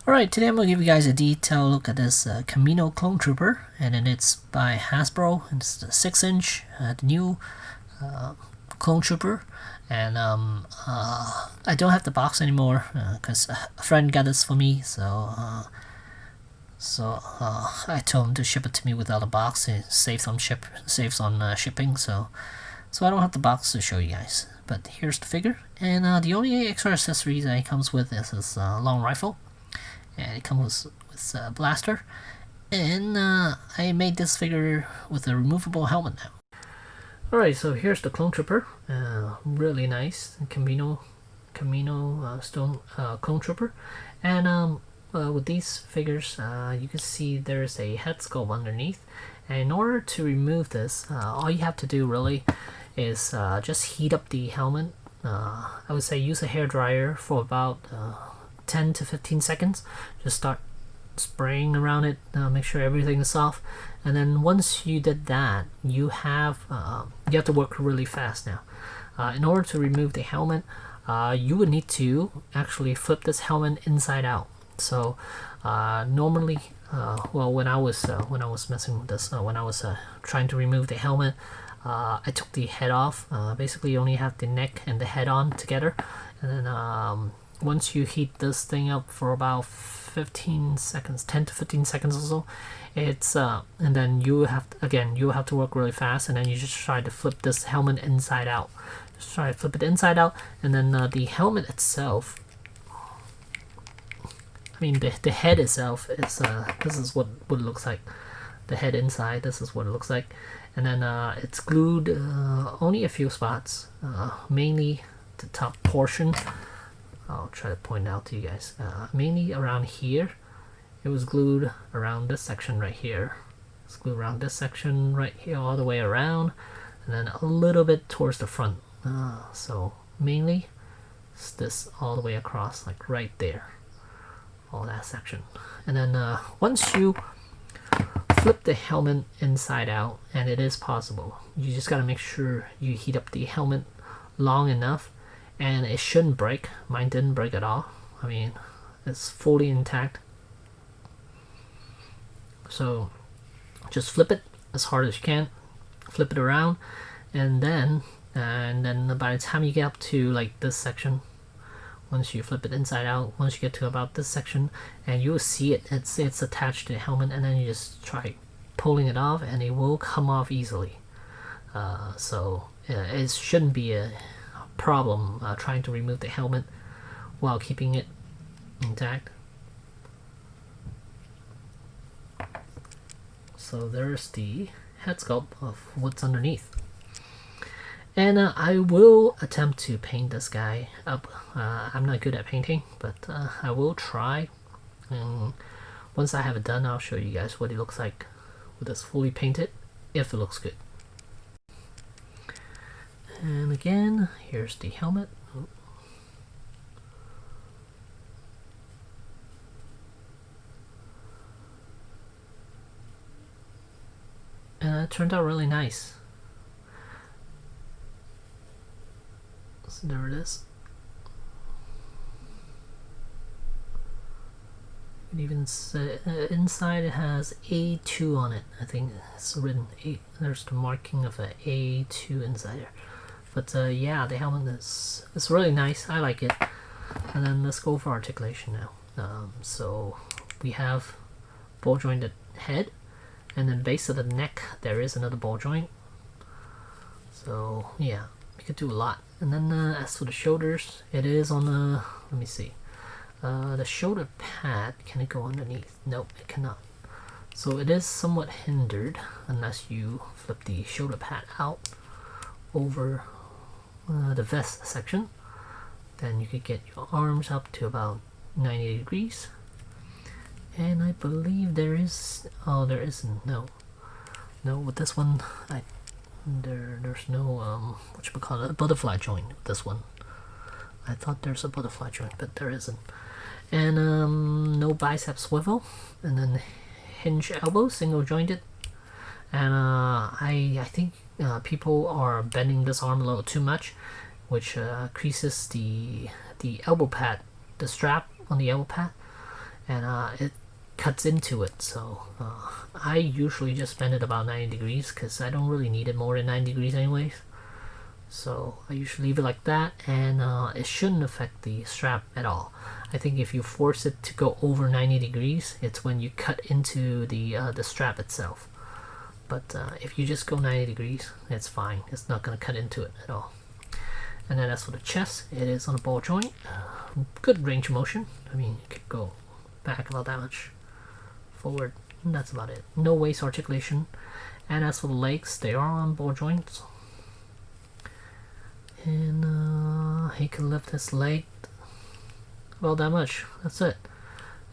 Alright, today I'm going to give you guys a detailed look at this Kamino clone trooper, and then it's by Hasbro. It's the 6-inch, the new clone trooper, and I don't have the box anymore because a friend got this for me, so I told him to ship it to me without a box. It saves on shipping, so I don't have the box to show you guys. But here's the figure, and the only extra accessories that it comes with is this long rifle. And it comes with a blaster, and I made this figure with a removable helmet now. Alright, so here's the clone trooper, really nice Kamino stone clone trooper, and with these figures you can see there's a head sculpt underneath, and in order to remove this, all you have to do really is just heat up the helmet. I would say use a hairdryer for about 10 to 15 seconds. Just start spraying around it, make sure everything is soft, and then once you did that, you have to work really fast now. In order to remove the helmet, you would need to actually flip this helmet inside out. So normally, well, when I was messing with this, when I was trying to remove the helmet, I took the head off. Basically you only have the neck and the head on together, and then once you heat this thing up for about 15 seconds, 10 to 15 seconds or so, it's and then you have to work really fast, and then you just try to flip this helmet inside out. Just try to flip it inside out, and then the helmet itself, I mean the head itself is this is what it looks like. The head inside, this is what it looks like, and then it's glued only a few spots, mainly the top portion. I'll try to point out to you guys. Mainly around here, it was glued around this section right here. It's glued around this section right here, all the way around, and then a little bit towards the front. So mainly, it's this all the way across, like right there, all that section. And then once you flip the helmet inside out, and it is possible, you just gotta make sure you heat up the helmet long enough. And it shouldn't break. Mine didn't break at all. I mean, it's fully intact. So just flip it as hard as you can, flip it around, and then by the time you get up to like this section, once you flip it inside out, once you get to about this section, and you will see it's attached to the helmet, and then you just try pulling it off, and it will come off easily. So it shouldn't be a problem trying to remove the helmet while keeping it intact. So there's the head sculpt of what's underneath, and I will attempt to paint this guy up. I'm not good at painting, but I will try, and once I have it done, I'll show you guys what it looks like with this fully painted, if it looks good. And again, here's the helmet. And it turned out really nice. So there it is. You can even say inside it has A2 on it. I think it's written A. There's the marking of a A2 inside there. But yeah, the helmet is really nice. I like it. And then let's go for articulation now. So we have ball jointed head, and then base of the neck there is another ball joint. So yeah, we could do a lot. And then as for the shoulders, it is on the, let me see, the shoulder pad. Can it go underneath? Nope, it cannot. So it is somewhat hindered unless you flip the shoulder pad out over the vest section. Then you could get your arms up to about 90 degrees, and I believe there is, oh, there isn't, no with this one, there's no whatchamacallit, butterfly joint with this one. I thought there's a butterfly joint, but there isn't. And no bicep swivel, and then hinge elbow, single jointed. And I think people are bending this arm a little too much, which creases the elbow pad, the strap on the elbow pad, and it cuts into it. So I usually just bend it about 90 degrees because I don't really need it more than 90 degrees anyways. So I usually leave it like that, and it shouldn't affect the strap at all. I think if you force it to go over 90 degrees, it's when you cut into the strap itself. But if you just go 90 degrees, it's fine. It's not going to cut into it at all. And then as for the chest, it is on a ball joint. Good range of motion. I mean, you could go back about that much, forward, and that's about it. No waist articulation. And as for the legs, they are on ball joints. And he can lift his leg about that much. That's it.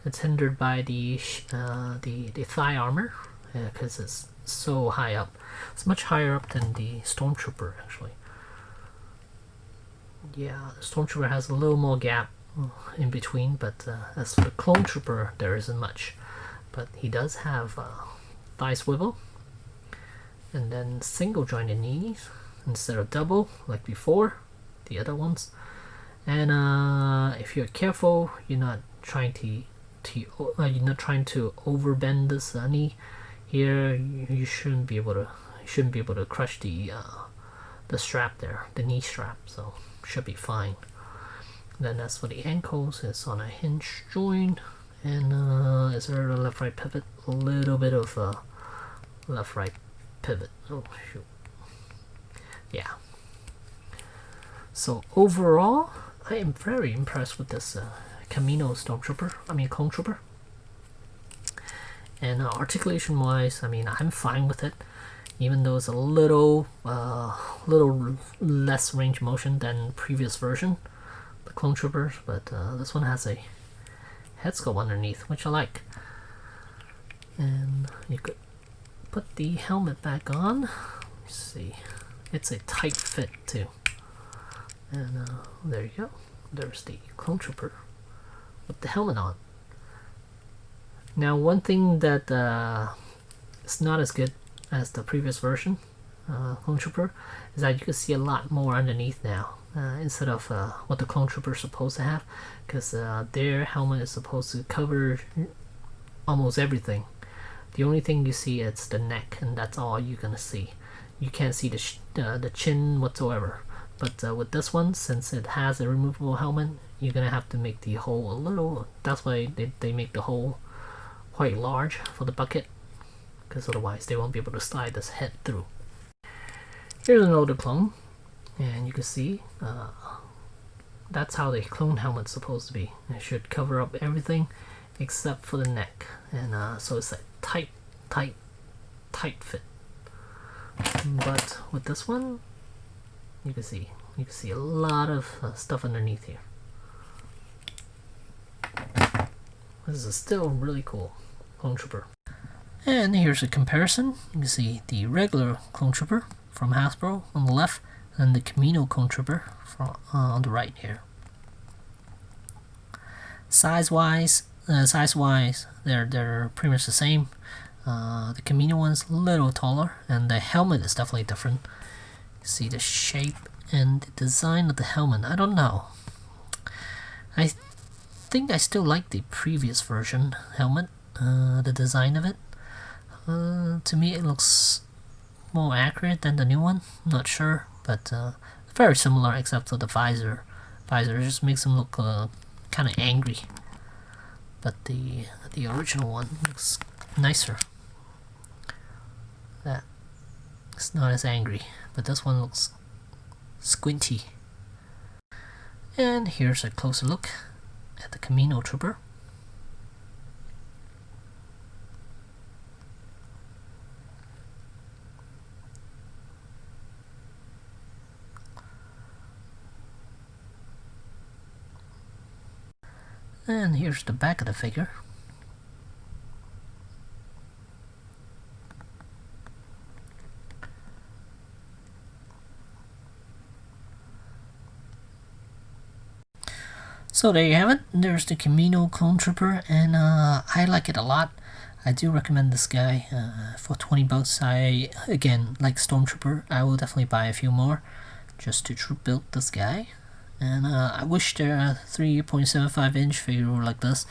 It's hindered by the thigh armor because it's so high up. It's much higher up than the Stormtrooper actually. Yeah, the Stormtrooper has a little more gap in between, but as for the Clone Trooper, there isn't much. But he does have thigh swivel, and then single jointed knees instead of double like before the other ones. And if you're careful, you're not trying to overbend this knee here. You shouldn't be able to crush the strap there, the knee strap. So should be fine. Then as for the ankles, it's on a hinge joint, and is there a left-right pivot? A little bit of left-right pivot. Oh shoot. Yeah. So overall, I am very impressed with this Kamino Clone Trooper. And articulation wise, I mean, I'm fine with it, even though it's a little less range motion than previous version, the Clone Troopers. But this one has a head sculpt underneath, which I like. And you could put the helmet back on. Let's see, it's a tight fit too. And there you go. There's the Clone Trooper with the helmet on. Now, one thing that is not as good as the previous version, Clone Trooper, is that you can see a lot more underneath now, instead of what the Clone Trooper is supposed to have, because their helmet is supposed to cover almost everything. The only thing you see is the neck, and that's all you're gonna see. You can't see the chin whatsoever. But with this one, since it has a removable helmet, you're gonna have to make the hole a little. That's why they make the hole quite large for the bucket, because otherwise they won't be able to slide this head through. Here's another clone, and you can see that's how the clone helmet's supposed to be. It should cover up everything except for the neck, and so it's a tight fit. But with this one, you can see a lot of stuff underneath here. This is still really cool Clone Trooper. And here's a comparison. You can see the regular Clone Trooper from Hasbro on the left, and the Kamino Clone Trooper from, on the right here. Size-wise, they're pretty much the same. The Kamino one's a little taller, and the helmet is definitely different. See the shape and the design of the helmet. I don't know. I think I still like the previous version helmet. The design of it. To me, it looks more accurate than the new one. I'm not sure, but very similar except for the visor. Visor just makes him look kind of angry. But the original one looks nicer. That it's not as angry, but this one looks squinty. And here's a closer look at the Kamino Trooper. And here's the back of the figure. So there you have it. There's the Kamino Clone Trooper, and I like it a lot. I do recommend this guy for 20 bucks. I, again, like Stormtrooper, I will definitely buy a few more just to troop build this guy. And I wish there a 3.75 inch figure were like this.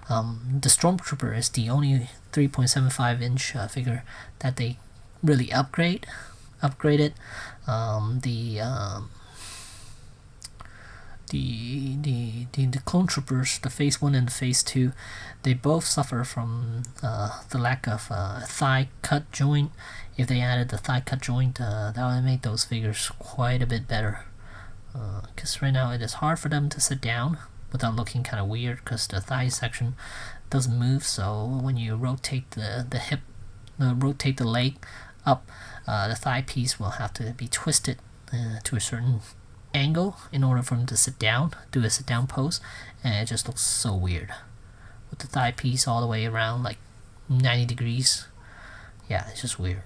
The Stormtrooper is the only 3.75-inch figure that they really upgraded. The Clone Troopers, the Phase 1 and the Phase 2, they both suffer from the lack of thigh cut joint. If they added the thigh cut joint, that would make those figures quite a bit better. Because right now it is hard for them to sit down without looking kind of weird, because the thigh section doesn't move. So when you rotate the hip, rotate the leg up, the thigh piece will have to be twisted to a certain angle in order for them to sit down, do a sit down pose, and it just looks so weird with the thigh piece all the way around like 90 degrees. Yeah, it's just weird.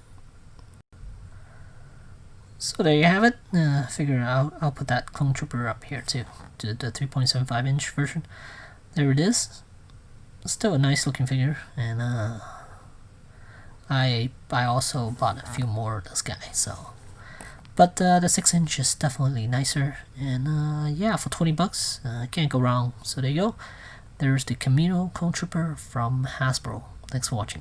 So there you have it. Figure I'll put that Clone Trooper up here too, to the 3.75-inch version. There it is. Still a nice looking figure, and I also bought a few more of this guy. So, but the 6-inch is definitely nicer, and yeah, for 20 bucks, can't go wrong. So there you go. There's the Kamino Clone Trooper from Hasbro. Thanks for watching.